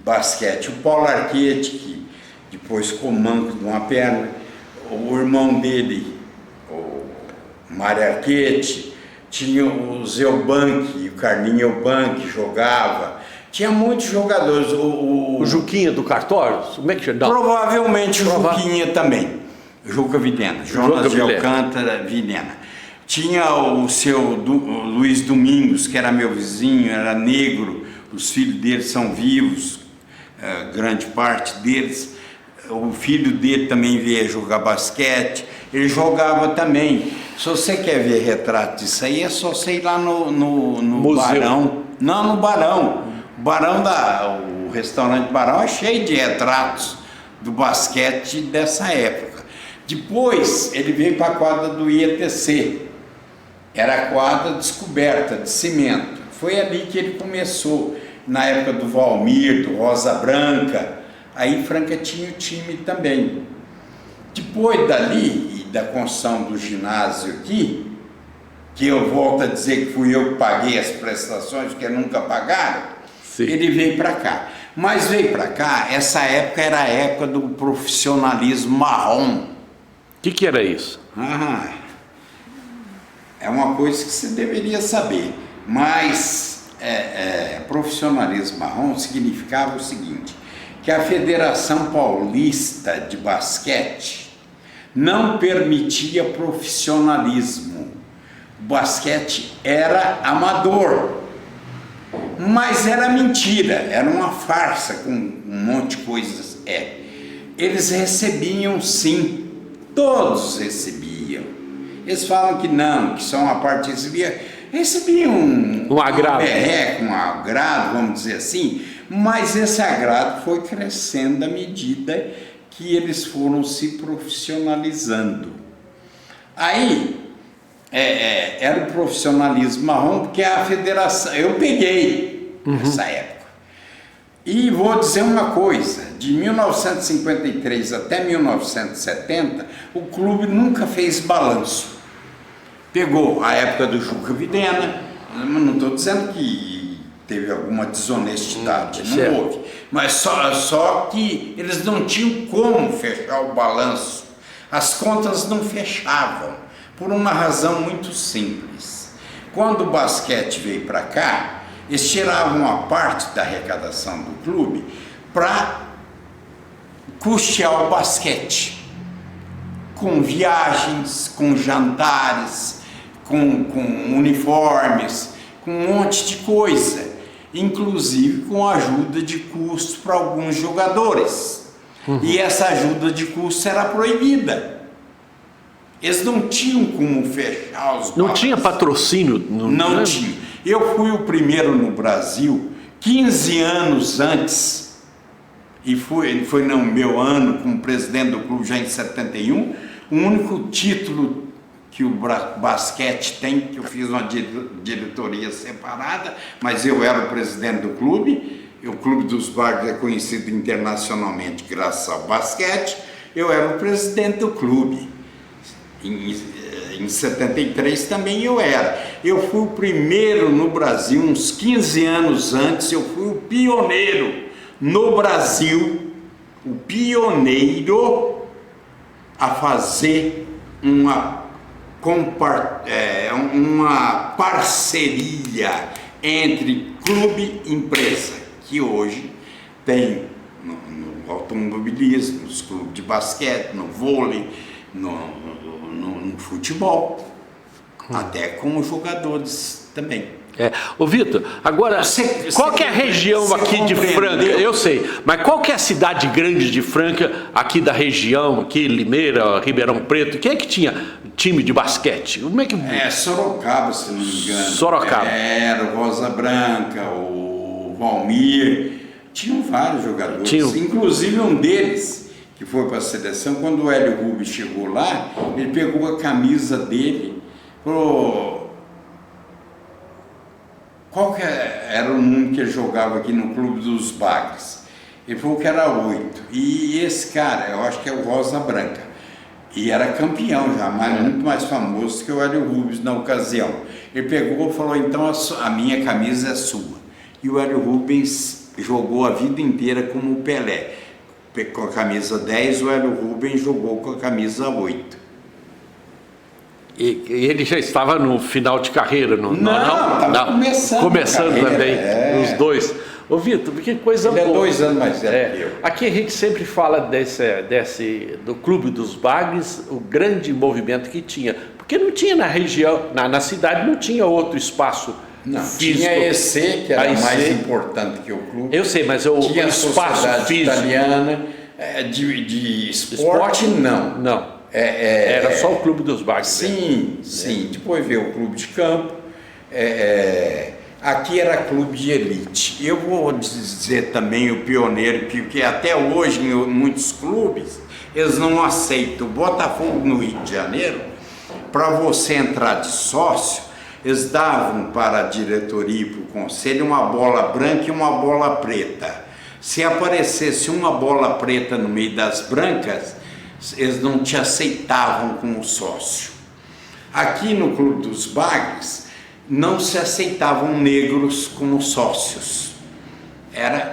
basquete. O Paulo Arquette, que depois ficou manco de uma perna, o irmão dele, o Mário Arquette, tinha o Zé Eubank, o Carlinho Eubank jogava. Tinha muitos jogadores. O Juquinha do Cartório? Como é que chama? Provavelmente o Juquinha também. Juca Videna. Jonas de Alcântara Videna. Tinha o seu Luiz Domingos, que era meu vizinho, era negro. Os filhos dele são vivos, grande parte deles. O filho dele também veio jogar basquete. Ele jogava também. Se você quer ver retrato disso aí, é só você ir lá no Barão. Não, no Barão. O restaurante Barão é cheio de retratos do basquete dessa época. Depois ele veio para a quadra do IETC, era a quadra descoberta de cimento. Foi ali que ele começou, na época do Valmir, do Rosa Branca. Aí Franca tinha o time também. Depois dali e da construção do ginásio aqui, que eu volto a dizer que fui eu que paguei as prestações, porque nunca pagaram. Sim. Ele veio para cá. Mas veio para cá, essa época era a época do profissionalismo marrom. O que era isso? É uma coisa que você deveria saber. Mas profissionalismo marrom significava o seguinte, que a Federação Paulista de Basquete não permitia profissionalismo. O basquete era amador. Mas era mentira, era uma farsa com um monte de coisas. Eles recebiam sim, todos recebiam. Eles falam que não, que só uma parte recebiam um agrado. Um agrado, vamos dizer assim, mas esse agrado foi crescendo à medida que eles foram se profissionalizando. Aí, era o profissionalismo marrom, porque a federação, eu peguei essa época. E vou dizer uma coisa, de 1953 até 1970, o clube nunca fez balanço. Pegou a época do Juca Videna, não estou dizendo que teve alguma desonestidade, não houve, mas só que eles não tinham como fechar o balanço, as contas não fechavam. Por uma razão muito simples. Quando o basquete veio para cá, eles tiravam uma parte da arrecadação do clube para custear o basquete. Com viagens, com jantares, com uniformes, com um monte de coisa. Inclusive com ajuda de custo para alguns jogadores. E essa ajuda de custo era proibida. Eles não tinham como fechar os bares. Não tinha patrocínio? Não tinha. Eu fui o primeiro no Brasil, 15 anos antes, e foi no meu ano como presidente do clube já em 71, o único título que o basquete tem, que eu fiz uma diretoria separada, mas eu era o presidente do clube, o Clube dos Bagres é conhecido internacionalmente graças ao basquete, eu era o presidente do clube. Em 73 também eu era. Eu fui o primeiro no Brasil, uns 15 anos antes, eu fui o pioneiro no Brasil, o pioneiro a fazer uma parceria entre clube e empresa, que hoje tem no automobilismo, nos clubes de basquete, no vôlei, no futebol, até com jogadores também. Ô Vitor, agora, qual que é a região aqui de Franca? Eu sei, mas qual que é a cidade grande de Franca, aqui da região, aqui Limeira, Ribeirão Preto? Quem é que tinha time de basquete? Como é que... Sorocaba, se não me engano. Sorocaba. Era o Rosa Branca, o Valmir, tinham vários jogadores, inclusive um deles, que foi para a seleção, quando o Hélio Rubens chegou lá, ele pegou a camisa dele, falou, qual que era o número que ele jogava aqui no Clube dos Bagres? Ele falou que era 8, e esse cara, eu acho que é o Rosa Branca, e era campeão já, mas muito mais famoso que o Hélio Rubens na ocasião. Ele pegou e falou, então a minha camisa é sua. E o Hélio Rubens jogou a vida inteira como o Pelé. Com a camisa 10, o Hélio Rubens jogou com a camisa 8. E ele já estava no final de carreira, não? Estava começando também, os dois. Ô Vitor, que coisa boa. Ele é 2 anos mais velho que eu. Aqui a gente sempre fala do Clube dos Bagres, o grande movimento que tinha. Porque não tinha na região, na cidade não tinha outro espaço físico. Tinha a EC, que era mais importante que o clube. Eu sei, mas tinha o espaço físico italiana, de esporte não. Não. Era só o Clube dos Bagres. Sim. Depois veio o clube de campo. Aqui era clube de elite. Eu vou dizer também o pioneiro, porque até hoje em muitos clubes eles não aceitam. O Botafogo no Rio de Janeiro, para você entrar de sócio, eles davam para a diretoria e para o conselho uma bola branca e uma bola preta. Se aparecesse uma bola preta no meio das brancas, eles não te aceitavam como sócio. Aqui no Clube dos Bagres, não se aceitavam negros como sócios.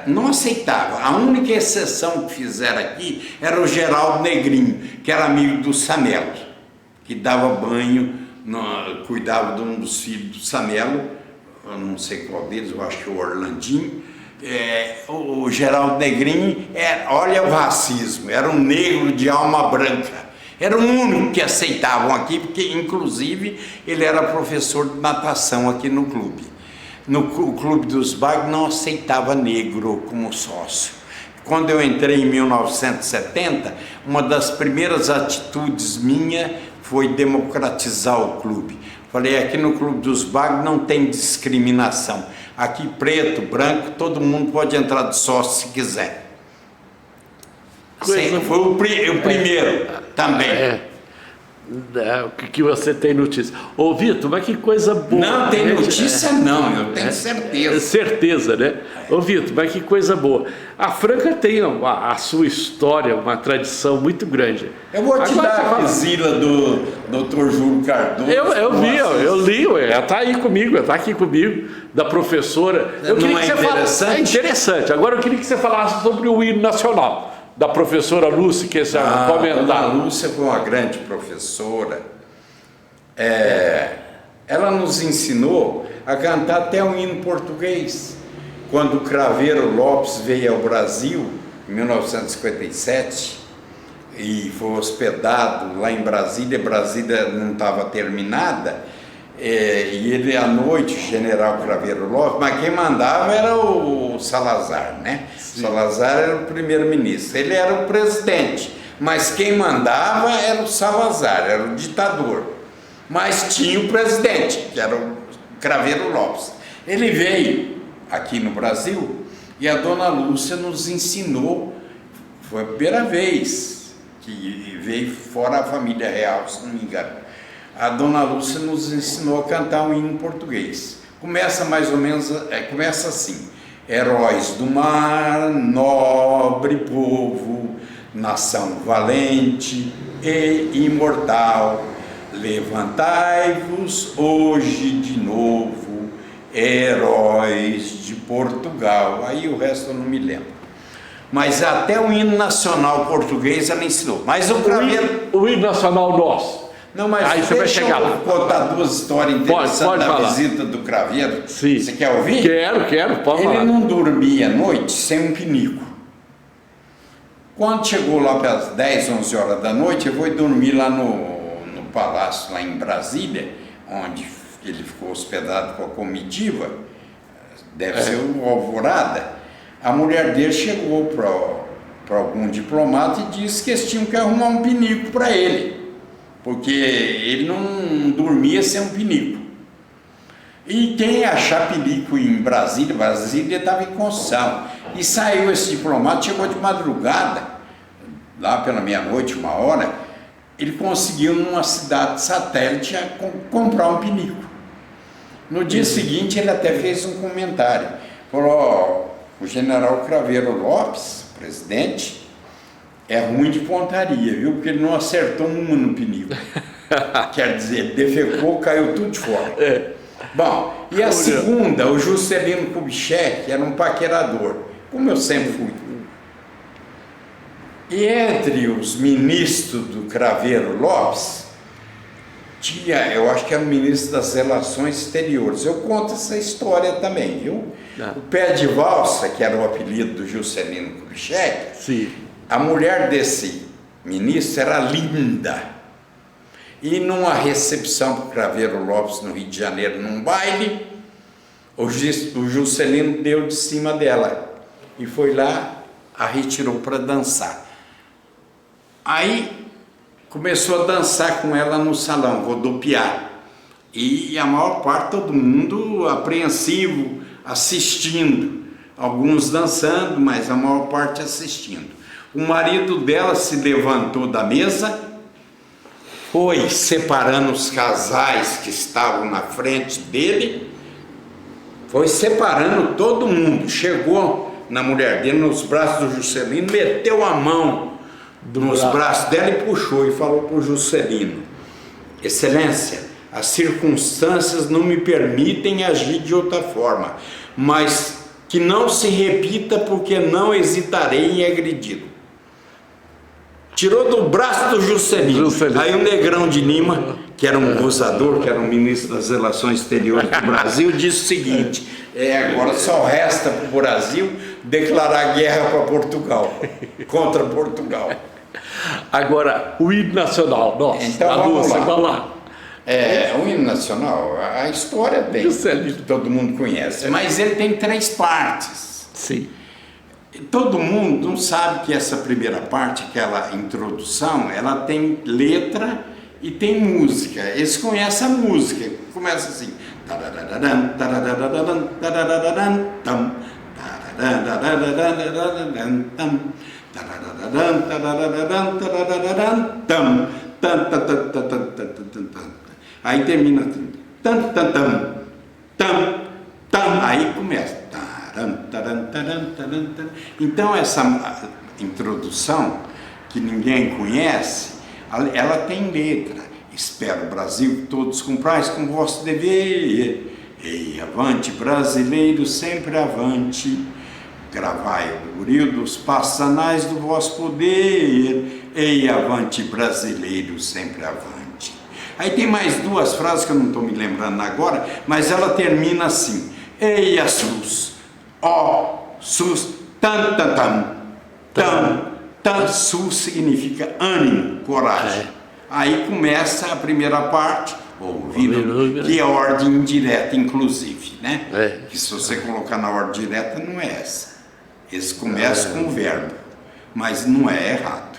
Não aceitava. A única exceção que fizeram aqui era o Geraldo Negrinho, que era amigo do Samelo, que dava banho, cuidava de um dos filhos do Samelo, eu não sei qual deles, eu acho que é o Orlandinho. O Geraldo Negrinho, olha o racismo, era um negro de alma branca. Era o único que aceitavam aqui, porque inclusive ele era professor de natação aqui no clube. O Clube dos Bagres não aceitava negro como sócio. Quando eu entrei em 1970, uma das primeiras atitudes minha foi democratizar o clube. Falei, aqui no Clube dos Bagres não tem discriminação. Aqui preto, branco, todo mundo pode entrar de sócio se quiser. Foi o primeiro também. O que você tem notícia? Ô Vitor, mas que coisa boa. Não tem notícia não, eu tenho certeza. Certeza, né? Ô Vitor, mas que coisa boa. A Franca tem a sua história, uma tradição muito grande. Eu vou te dar a visita do Dr. Júlio Cardoso. Eu li, ela está aí comigo, ela está aqui comigo, da professora. É interessante. Agora eu queria que você falasse sobre o hino nacional. Da professora Lúcia, que esse comentário. A Lúcia foi uma grande professora. Ela nos ensinou a cantar até um hino português. Quando o Craveiro Lopes veio ao Brasil, em 1957, e foi hospedado lá em Brasília, Brasília não estava terminada, e ele à noite, o general Craveiro Lopes, mas quem mandava era o Salazar, né? Sim. Salazar era o primeiro-ministro, ele era o presidente, mas quem mandava era o Salazar, era o ditador. Mas tinha o presidente, que era o Craveiro Lopes. Ele veio aqui no Brasil e a dona Lúcia nos ensinou, foi a primeira vez que veio fora a família real, se não me engano. A dona Lúcia nos ensinou a cantar um hino em português. Começa mais ou menos, começa assim: heróis do mar, nobre povo, nação valente e imortal, levantai-vos hoje de novo, heróis de Portugal. Aí o resto eu não me lembro. Mas até o hino nacional português ela ensinou. Mas o hino nacional nosso. Não, mas aí você vai chegar lá. Contar duas histórias interessantes pode da falar. Visita do Craveiro. Sim. Você quer ouvir? Quero, pode falar. Ele não dormia à noite sem um pinico. Quando chegou lá para as 10, 11 horas da noite, eu fui dormir lá no palácio, lá em Brasília, onde ele ficou hospedado com a comitiva, deve ser o Alvorada. A mulher dele chegou para algum diplomata e disse que eles tinham que arrumar um pinico para ele, porque ele não dormia sem um pinico. E quem achar pinico em Brasília estava em construção. E saiu esse diplomata, chegou de madrugada, lá pela meia-noite, 1h, ele conseguiu numa cidade satélite comprar um pinico. No dia seguinte ele até fez um comentário, falou: o general Craveiro Lopes, presidente, é ruim de pontaria, viu? Porque ele não acertou uma no pinico. Quer dizer, defecou, caiu tudo de fora. Bom, e a segunda, o Juscelino Kubitschek, era um paquerador. como eu sempre fui. E entre os ministros do Craveiro Lopes, tinha, eu acho que era o ministro das Relações Exteriores. Eu conto essa história também, viu? O Pé de Valsa, que era o apelido do Juscelino Kubitschek, a mulher desse ministro era linda. E numa recepção para o Craveiro Lopes no Rio de Janeiro, num baile, o Juscelino deu de cima dela e foi lá, a retirou para dançar. Aí começou a dançar com ela no salão, rodopiar. E a maior parte, todo mundo apreensivo, assistindo. Alguns dançando, mas a maior parte assistindo. O marido dela se levantou da mesa, foi separando os casais que estavam na frente dele, foi separando todo mundo. Chegou na mulher dele, nos braços do Juscelino, meteu a mão nos braços dela e puxou e falou para o Juscelino: Excelência, as circunstâncias não me permitem agir de outra forma, mas que não se repita, porque não hesitarei em agredi-lo. Tirou do braço do Juscelino. Aí o Negrão de Lima, que era um gozador, que era o ministro das Relações Exteriores do Brasil, disse o seguinte: agora só resta para o Brasil declarar guerra para Portugal, contra Portugal. Agora, o hino nacional, nossa, então, a Lúcia, vamos lá. O hino nacional, a história é bem, todo mundo conhece, mas ele tem 3 partes. Sim. Todo mundo não sabe que essa primeira parte, aquela introdução, ela tem letra e tem música. Eles conhecem a música, começa assim. Aí termina aí começa. Então essa introdução que ninguém conhece, ela tem letra. Espero, Brasil, que todos cumprais com vosso dever. Ei, avante, brasileiro, sempre avante. Gravai o buril dos passos anais do vosso poder. Ei, avante, brasileiro, sempre avante. Aí tem mais 2 frases que eu não estou me lembrando agora, mas ela termina assim: Ei, a SUS, ó, SUS, tan, tan, tan, tan, tan. SUS significa ânimo, coragem. Aí começa a primeira parte, ouvido, que é ordem indireta, inclusive, né? Que se você colocar na ordem direta, não é essa. Eles começam com o verbo, mas não é errado.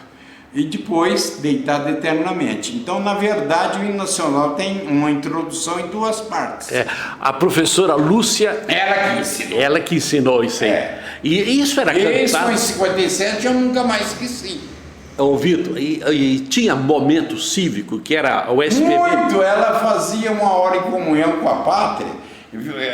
E depois, deitado eternamente. Então, na verdade, o hino nacional tem uma introdução em 2 partes. A professora Lúcia... Ela que ensinou isso aí. E isso era cantado... Isso em 57 eu nunca mais esqueci. Vitor, e tinha momento cívico, que era o SPB? Muito! Ela fazia uma hora em comunhão com a pátria.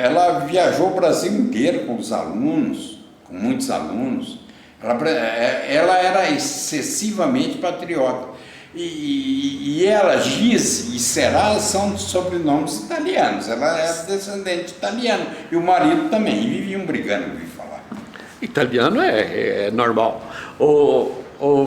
Ela viajou o Brasil inteiro com os alunos, com muitos alunos. Ela era excessivamente patriota. E ela, Gise e Será, são sobrenomes italianos. Ela é descendente italiano. E o marido também. E viviam brigando, ouvi falar. Italiano é normal.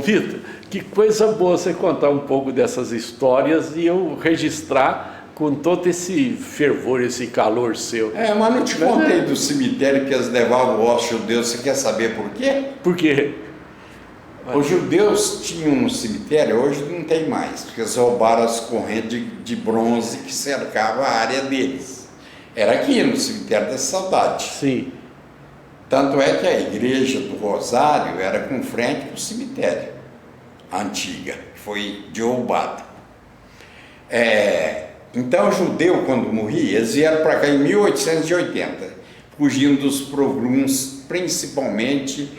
Vitor, que coisa boa você contar um pouco dessas histórias e eu registrar com todo esse fervor, esse calor seu. Mas não te contei do cemitério que eles levavam os judeus. Você quer saber por quê? Por quê? Os judeus tinham no cemitério, hoje não tem mais, porque eles roubaram as correntes de bronze que cercavam a área deles. Era aqui no cemitério da Saudade. Sim. Tanto é que a igreja do Rosário era com frente para o cemitério, a antiga, que foi derrubada. Então, o judeu, quando morria, eles vieram para cá em 1880, fugindo dos pogroms, principalmente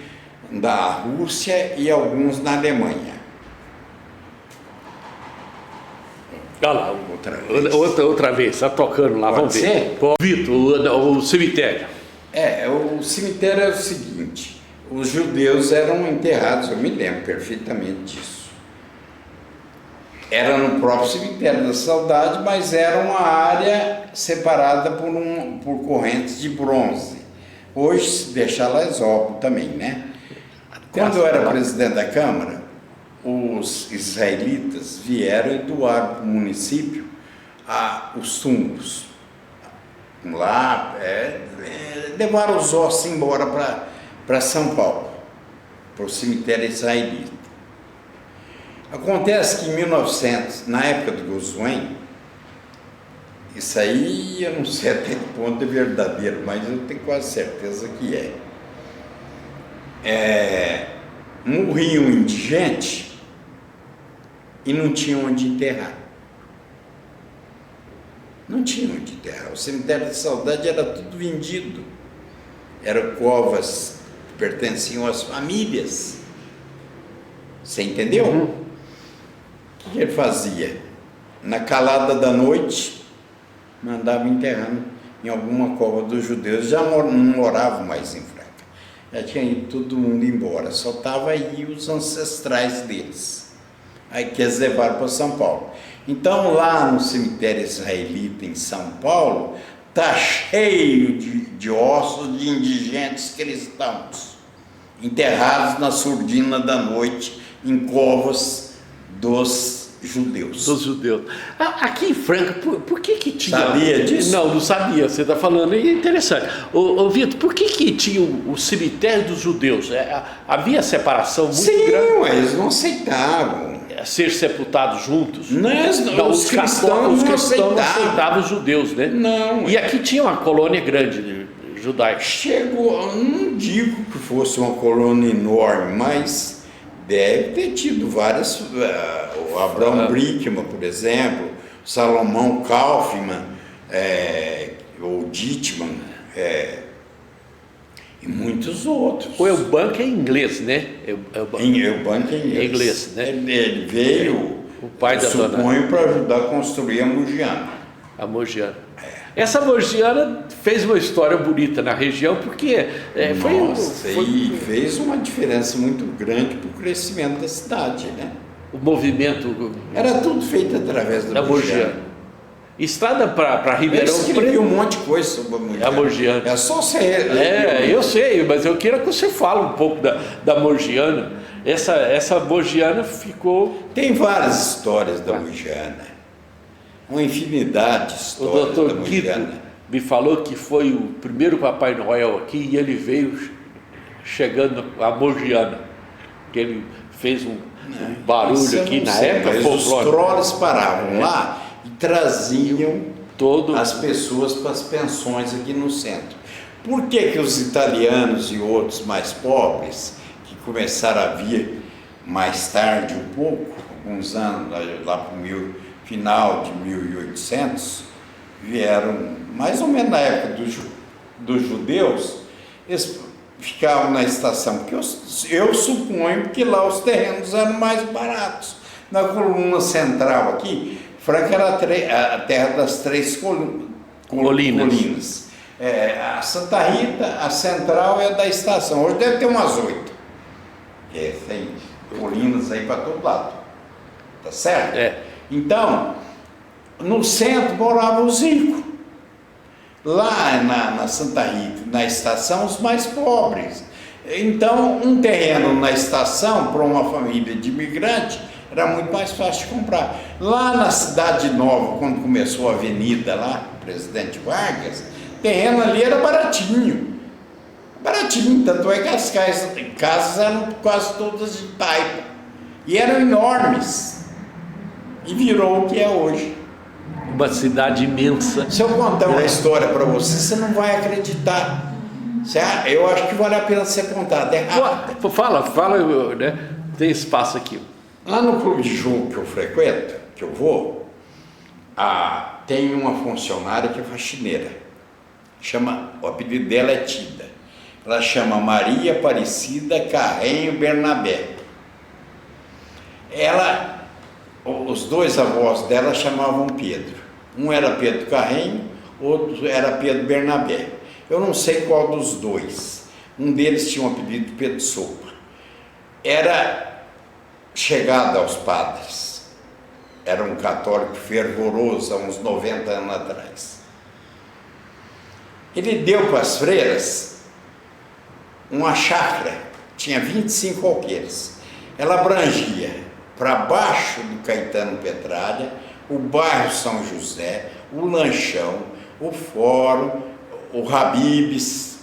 da Rússia e alguns na Alemanha. Olha lá, outra vez, está tocando lá, Pode vamos ser? ver. Vitor, o cemitério. O cemitério é o seguinte: os judeus eram enterrados, eu me lembro perfeitamente disso. Era no próprio cemitério da Saudade, mas era uma área separada por correntes de bronze. Hoje, se deixar lá, Exópolis também, né? Quando eu era presidente da Câmara, os israelitas vieram e doaram para o município os túmulos. Lá, levaram os ossos embora para São Paulo, para o cemitério israelita. Acontece que em 1900, na época do Goswami, isso aí eu não sei até que ponto é verdadeiro, mas eu tenho quase certeza que morria um indigente e não tinha onde enterrar. Não tinha onde enterrar. O cemitério de Saudade era tudo vendido. Eram covas que pertenciam às famílias. Você entendeu? O que ele fazia? Na calada da noite, mandava enterrar em alguma cova dos judeus. Já não moravam mais em Franca. Já tinha ido todo mundo embora. Só estavam aí os ancestrais deles. Aí que eles levaram para São Paulo. Então, lá no cemitério israelita em São Paulo, está cheio de ossos de indigentes cristãos, enterrados na surdina da noite, em covas dos judeus. Dos judeus. Aqui em Franca, por que tinha... Sabia disso? Não sabia, você está falando, é interessante. Ô Vitor, por que tinha o cemitério dos judeus? Havia separação muito grande? Sim, eles não aceitavam. Ser sepultados juntos? Não, os cristãos não aceitavam os judeus, né? Não. E aqui tinha uma colônia grande judaica. Chegou, não digo que fosse uma colônia enorme, mas deve ter tido várias. O Abraham Brickman, por exemplo, Salomão Kaufman, o Dittman, e muitos outros. O Eubank é inglês, né? Eubank é inglês, né? Ele veio, o pai da suponho, para ajudar a construir a Mogiana. A Mogiana. Essa Mogiana fez uma história bonita na região, porque fez uma diferença muito grande para o crescimento da cidade, né? O movimento... Era tudo feito através da Mogiana. Estrada para Ribeirão Preto. Eu escrevi um monte de coisa sobre a Mogiana. É só você... eu sei, mas eu quero que você fale um pouco da Mogiana. Essa Mogiana ficou... Tem várias histórias da Mogiana. Uma infinidade de histórias da Mogiana. O Dr. Guido me falou que foi o primeiro Papai Noel aqui e ele veio chegando a Mogiana. Que ele fez um barulho aqui na época. Os trolls paravam lá e traziam as pessoas para as pensões aqui no centro. Por que os italianos e outros mais pobres, que começaram a vir mais tarde um pouco, alguns anos, lá para o final de 1800, vieram mais ou menos na época dos judeus, eles ficavam na estação, porque eu suponho que lá os terrenos eram mais baratos. Na coluna central aqui, Franca era a terra das três colinas. A Santa Rita, a central é da estação. Hoje deve ter umas 8. Tem colinas aí para todo lado. Tá certo? Então, no centro moravam os ricos. Lá na Santa Rita, na estação, os mais pobres. Então, um terreno na estação, para uma família de imigrante, era muito mais fácil de comprar. Lá na Cidade Nova, quando começou a avenida lá, Presidente Vargas, o terreno ali era baratinho. Baratinho, tanto é que as casas eram quase todas de taipa. E eram enormes. E virou o que é hoje. Uma cidade imensa. Se eu contar uma história para você não vai acreditar. Eu acho que vale a pena você contar. Fala, né? Tem espaço aqui. Lá no clube de jogo que eu frequento, que eu vou, tem uma funcionária que é faxineira. O apelido dela é Tida. Ela chama Maria Aparecida Carrenho Bernabé. Os dois avós dela chamavam Pedro. Um era Pedro Carrenho, outro era Pedro Bernabé. Eu não sei qual dos dois. Um deles tinha um apelido de Pedro Sopa. Era chegado aos padres. Era um católico fervoroso há uns 90 anos atrás. Ele deu para as freiras uma chácara, tinha 25 alqueires. Ela abrangia para baixo do Caetano Petralha, o bairro São José, o Lanchão, o Fórum, o Habib's,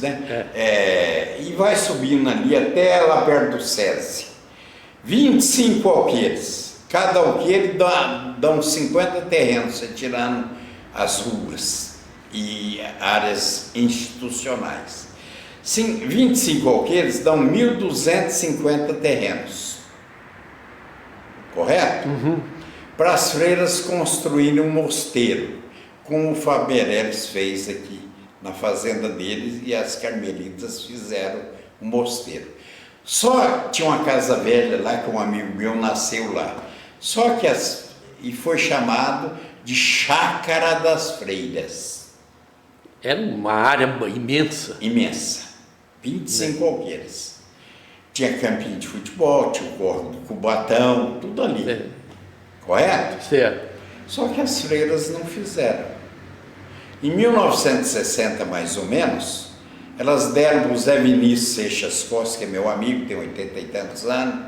né? E vai subindo ali até lá perto do SESI. 25 alqueires. Cada alqueire dá uns 50 terrenos, você tirando as ruas e áreas institucionais. 25 alqueires dão 1.250 terrenos. Correto? Uhum. Para as freiras construírem um mosteiro, como o Fábio Meirelles fez aqui na fazenda deles, e as carmelitas fizeram um mosteiro. Só tinha uma casa velha lá, que um amigo meu nasceu lá. Só que e foi chamado de Chácara das Freiras. Era uma área imensa. Imensa. 25 alqueires. Tinha campinho de futebol, tinha o Córrego do Cubatão, tudo ali. Correto? Certo. Só que as freiras não fizeram. Em 1960, mais ou menos, elas deram para o Zé Vinícius Seixas Costa, que é meu amigo, tem 80 e tantos anos,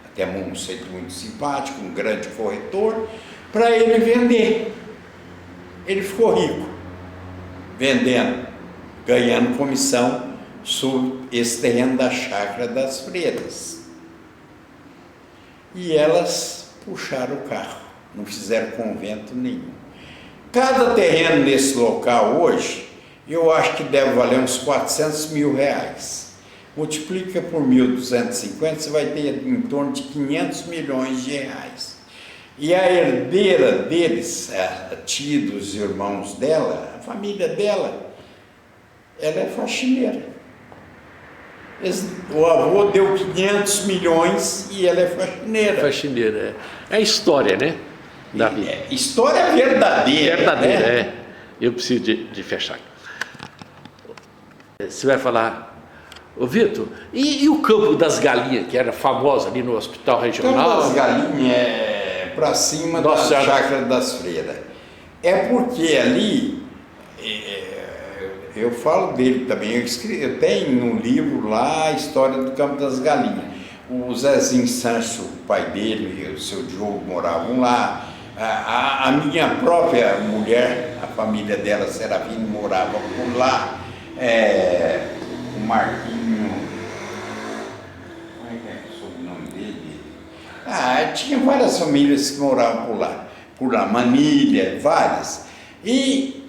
até um sujeito muito simpático, um grande corretor, para ele vender. Ele ficou rico, vendendo, ganhando comissão sobre esse terreno da Chácara das Freiras. E elas puxaram o carro, não fizeram convento nenhum. Cada terreno nesse local hoje, eu acho que deve valer uns 400 mil reais. Multiplica por 1.250, você vai ter em torno de 500 milhões de reais. E a herdeira deles, a tia dos irmãos dela, a família dela, ela é faxineira. O avô deu 500 milhões e ela é faxineira. Faxineira, é a história, né? Davi. História verdadeira. Verdadeira, né? Eu preciso de fechar. Você vai falar, ô Vitor, e o Campo das Galinhas, que era famoso ali no Hospital Regional? O Campo das Galinhas é para cima da Chácara das Freiras. É porque ali, eu falo dele também, eu tenho no livro lá a história do Campo das Galinhas. O Zezinho Sancho, o pai dele, e o seu Diogo moravam lá. A minha própria mulher, a família dela, Serafine, morava por lá. O Marquinho, como é que é o sobrenome dele? Tinha várias famílias que moravam por lá, Manilha, várias. E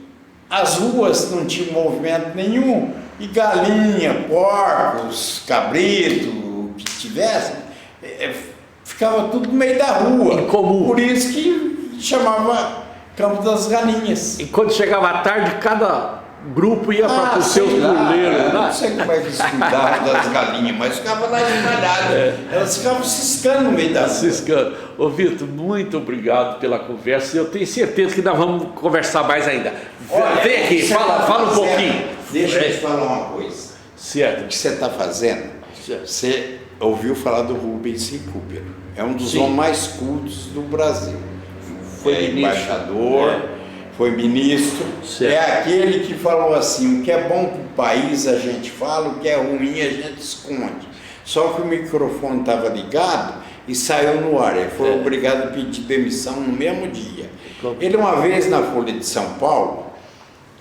as ruas não tinham movimento nenhum, e galinha, porcos, cabrito, o que tivesse, ficava tudo no meio da rua. Em comum. Por isso que chamava Campo das Galinhas. E quando chegava a tarde, cada grupo ia para os seus puleiros. Não sei como é que eles cuidavam das galinhas, mas ficava lá espalhado. Elas ficavam ciscando no meio da rua. Ciscando. Ô Vitor, muito obrigado pela conversa. Eu tenho certeza que nós vamos conversar mais ainda. Vem aqui, fala um pouquinho. Deixa eu te falar uma coisa. Certo. O que você está fazendo? Certo. Você ouviu falar do Rubens Recupero. É um dos homens mais cultos do Brasil. Foi embaixador, foi ministro. Certo. É aquele que falou assim: o que é bom para o país a gente fala, o que é ruim a gente esconde. Só que o microfone estava ligado e saiu no ar. Ele foi obrigado a pedir demissão no mesmo dia. Ele, uma vez na Folha de São Paulo,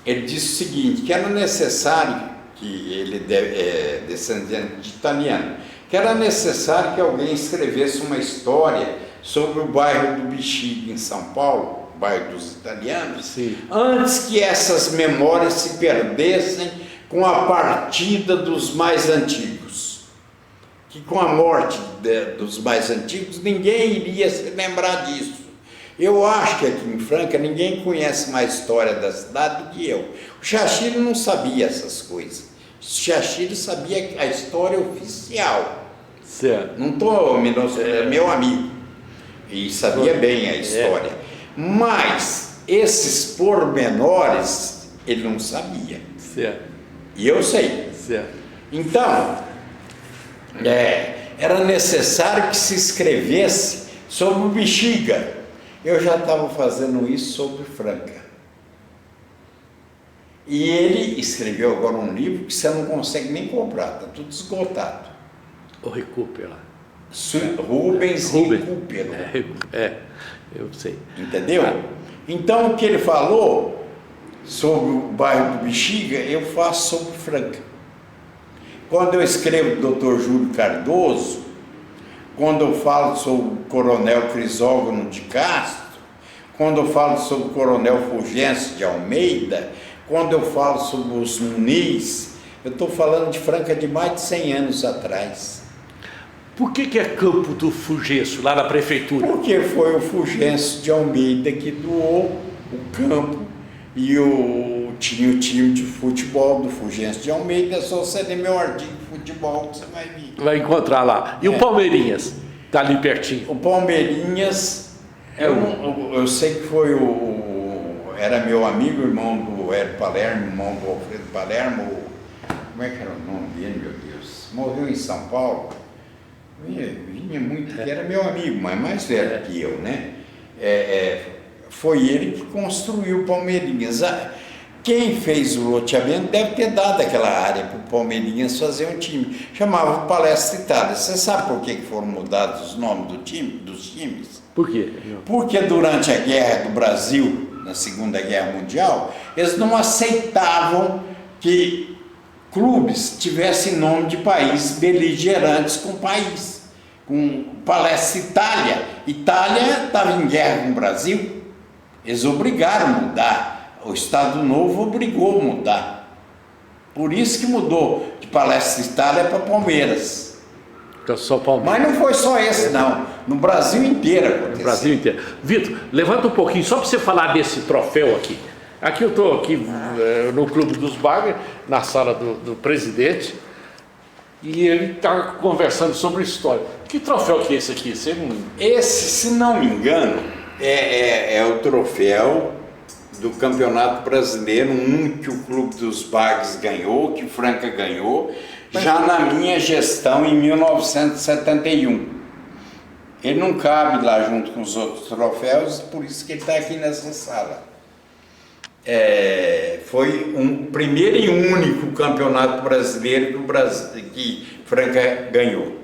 ele disse o seguinte, que era necessário, que ele é descendente de italiano, que era necessário que alguém escrevesse uma história sobre o bairro do Bexiga, em São Paulo, o bairro dos italianos, Sim. antes que essas memórias se perdessem com a partida dos mais antigos. Que com a morte dos mais antigos, ninguém iria se lembrar disso. Eu acho que aqui em Franca ninguém conhece mais a história da cidade do que eu. O Chachiro não sabia essas coisas. O Chachiro sabia a história oficial. Certo. Não estou é meu amigo. E sabia bem a história. Mas esses pormenores ele não sabia. Certo. E eu sei. Certo. Então, era necessário que se escrevesse sobre o Bexiga. Eu já estava fazendo isso sobre Franca. E ele escreveu agora um livro que você não consegue nem comprar, está tudo esgotado. O Recupera. Rubens Recupero. Eu sei. Entendeu? Então, o que ele falou sobre o bairro do Bexiga, eu faço sobre Franca. Quando eu escrevo do Dr. Júlio Cardoso, quando eu falo sobre o Coronel Crisógono de Castro, quando eu falo sobre o Coronel Fulgêncio de Almeida, quando eu falo sobre os Muniz, eu estou falando de Franca de mais de 100 anos atrás. Por que é Campo do Fulgêncio, lá na prefeitura? Porque foi o Fulgêncio de Almeida que doou o campo e tinha o time de futebol do Fulgêncio de Almeida. É só você ler meu artigo de futebol que você vai ver. Vai encontrar lá. E o Palmeirinhas? Está ali pertinho. O Palmeirinhas, eu sei que foi era meu amigo, irmão do Hélio Palermo, irmão do Alfredo Palermo. Como é que era o nome dele, meu Deus? Morreu em São Paulo. Vinha muito, era meu amigo, mas mais velho que eu, né? Foi ele que construiu o Palmeirinhas. Quem fez o loteamento deve ter dado aquela área para o Palmeirinhas fazer um time. Chamava Palestra Itália. Você sabe por que foram mudados os nomes dos times? Por quê? Porque durante a Guerra do Brasil, na Segunda Guerra Mundial, eles não aceitavam que clubes tivessem nome de países beligerantes com o país. Com Palestra Itália. Itália estava em guerra com o Brasil. Eles obrigaram a mudar. O Estado Novo obrigou a mudar. Por isso que mudou de Palestra Itália para Palmeiras. Então, só Palmeiras. Mas não foi só esse, não. No Brasil inteiro aconteceu. No Brasil inteiro. Vitor, levanta um pouquinho, só para você falar desse troféu aqui. Aqui eu estou aqui no Clube dos Bagres, na sala do presidente, e ele está conversando sobre história. Que troféu que é esse aqui? Esse, se não me engano, é o troféu do Campeonato Brasileiro, que o Clube dos Bagres ganhou, que o Franca ganhou, já na minha gestão em 1971. Ele não cabe lá junto com os outros troféus, por isso que ele está aqui nessa sala. Foi um primeiro e único campeonato brasileiro que Franca ganhou.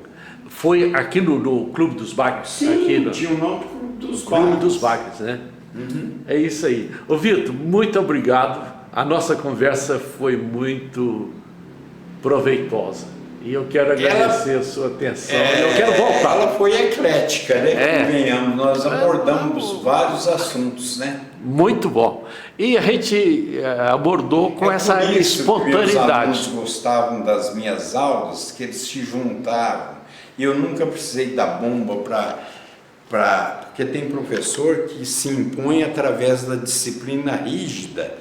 Foi aqui no Clube dos Bagres? Sim, aqui tinha o nome do Clube dos Bagres, né? Uhum. É isso aí. Ô Vitor, muito obrigado. A nossa conversa foi muito proveitosa. E eu quero agradecer a sua atenção. Eu quero voltar. Ela foi eclética, né? Convenhamos, nós abordamos vários assuntos, né? Muito bom. E a gente abordou com essa espontaneidade. Meus alunos gostavam das minhas aulas, que eles se juntavam. E eu nunca precisei da bomba porque tem professor que se impõe através da disciplina rígida.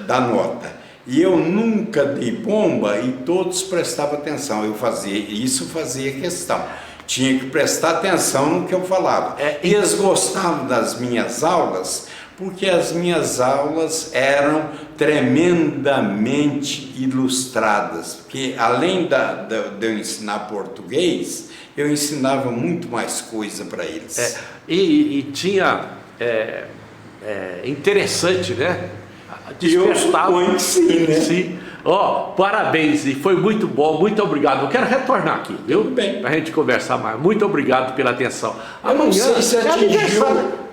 Da nota. E eu nunca dei bomba e todos prestavam atenção. Fazia questão. Tinha que prestar atenção no que eu falava. E eles gostavam das minhas aulas, porque as minhas aulas eram tremendamente ilustradas. Porque além de eu ensinar português, eu ensinava muito mais coisa para eles. E tinha... interessante, né? Despertava. Eu sim, né? Sim. Parabéns, e foi muito bom, muito obrigado. Eu quero retornar aqui, viu? Bem. Pra gente conversar mais. Muito obrigado pela atenção. Amanhã não sei se atingiu.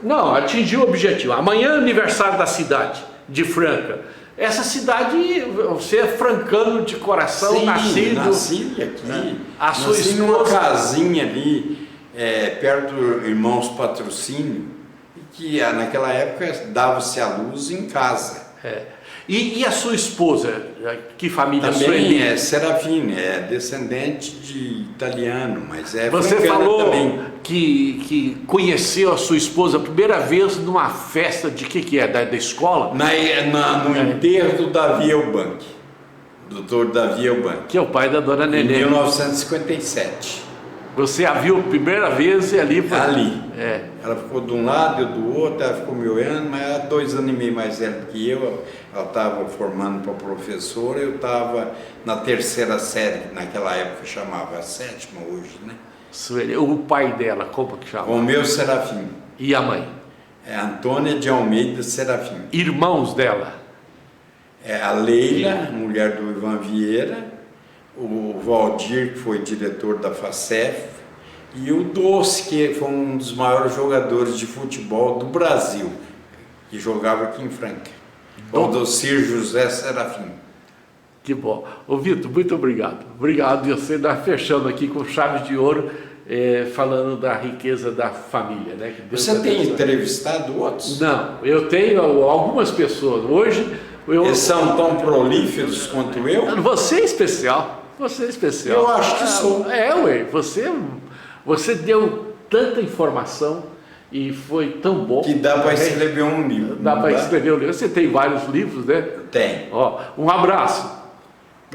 Não, atingiu o objetivo. Amanhã é aniversário da cidade de Franca. Essa cidade, você é francano de coração. Sim, nasci aqui. Né? Nasci numa casinha ali, perto do Irmãos Patrocínio, que naquela época dava-se a luz em casa. E a sua esposa, que família sua? Também é Serafine, é descendente de italiano, mas Você falou também. Que conheceu a sua esposa a primeira vez numa festa de que é? Da escola? No enterro do Davi Elbank, doutor Davi Elbank. Que é o pai da dona Nenê. Em 1957. Você a viu a primeira vez e ali foi? Ali. Ela ficou de um lado, eu do outro, ela ficou me olhando, mas ela 2 anos e meio mais velha que eu. Ela estava formando para professora, eu estava na 3ª série, que naquela época chamava a 7ª hoje, né? O pai dela, como que chama? Romeu Serafim. E a mãe? Antônia de Almeida Serafim. Irmãos dela? A Leila, mulher do Ivan Vieira, o Valdir, que foi diretor da FACEF, e o Doce, que foi um dos maiores jogadores de futebol do Brasil, que jogava aqui em Franca. O Docir José Serafim. Que bom. Ô Vitor, muito obrigado. Obrigado. E você está fechando aqui com chave de ouro, falando da riqueza da família, né? Que Deus você tem entrevistado outros? Não, eu tenho algumas pessoas. Hoje eles são tão prolíferos quanto eu? Você é especial. Você é especial. Eu acho que sou. Ué. Você deu tanta informação e foi tão bom. Que dá para escrever um livro. Dá para escrever um livro. Você tem vários livros, né? Tem. Ó, um abraço.